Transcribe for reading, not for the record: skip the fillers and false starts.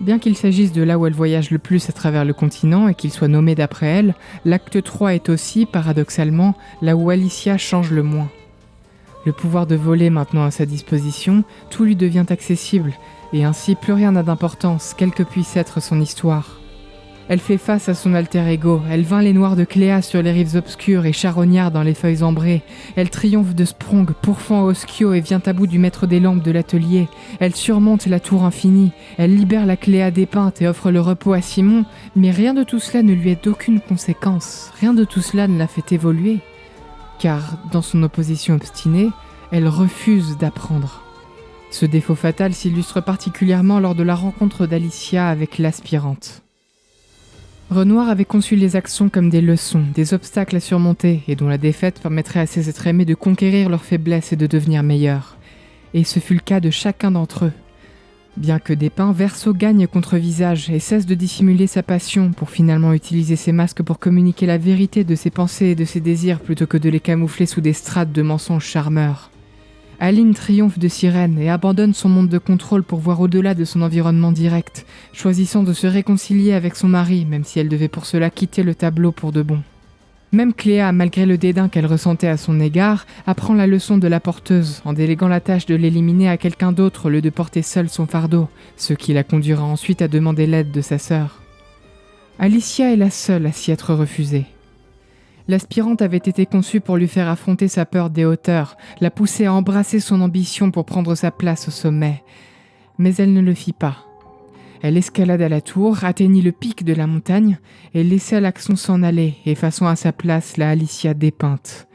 Bien qu'il s'agisse de là où elle voyage le plus à travers le continent et qu'il soit nommé d'après elle, l'acte 3 est aussi, paradoxalement, là où Alicia change le moins. Le pouvoir de voler maintenant à sa disposition, tout lui devient accessible, et ainsi plus rien n'a d'importance, quelle que puisse être son histoire. Elle fait face à son alter ego, elle vainc les noirs de Cléa sur les rives obscures et charognards dans les feuilles ambrées, elle triomphe de Sprong, pourfend Oskio et vient à bout du maître des lampes de l'atelier, elle surmonte la tour infinie, elle libère la Cléa dépeinte et offre le repos à Simon, mais rien de tout cela ne lui est d'aucune conséquence, rien de tout cela ne la fait évoluer, car dans son opposition obstinée, elle refuse d'apprendre. Ce défaut fatal s'illustre particulièrement lors de la rencontre d'Alicia avec l'aspirante. Renoir avait conçu les actions comme des leçons, des obstacles à surmonter et dont la défaite permettrait à ses êtres aimés de conquérir leurs faiblesses et de devenir meilleurs. Et ce fut le cas de chacun d'entre eux. Bien que dépeint, Verseau gagne contre Visage et cesse de dissimuler sa passion pour finalement utiliser ses masques pour communiquer la vérité de ses pensées et de ses désirs plutôt que de les camoufler sous des strates de mensonges charmeurs. Aline triomphe de Sirène et abandonne son monde de contrôle pour voir au-delà de son environnement direct, choisissant de se réconcilier avec son mari, même si elle devait pour cela quitter le tableau pour de bon. Même Cléa, malgré le dédain qu'elle ressentait à son égard, apprend la leçon de la porteuse, en déléguant la tâche de l'éliminer à quelqu'un d'autre au lieu de porter seule son fardeau, ce qui la conduira ensuite à demander l'aide de sa sœur. Alicia est la seule à s'y être refusée. L'aspirante avait été conçue pour lui faire affronter sa peur des hauteurs, la pousser à embrasser son ambition pour prendre sa place au sommet. Mais elle ne le fit pas. Elle escalada la tour, atteignit le pic de la montagne et laissa l'action s'en aller, effaçant à sa place la Alicia dépeinte.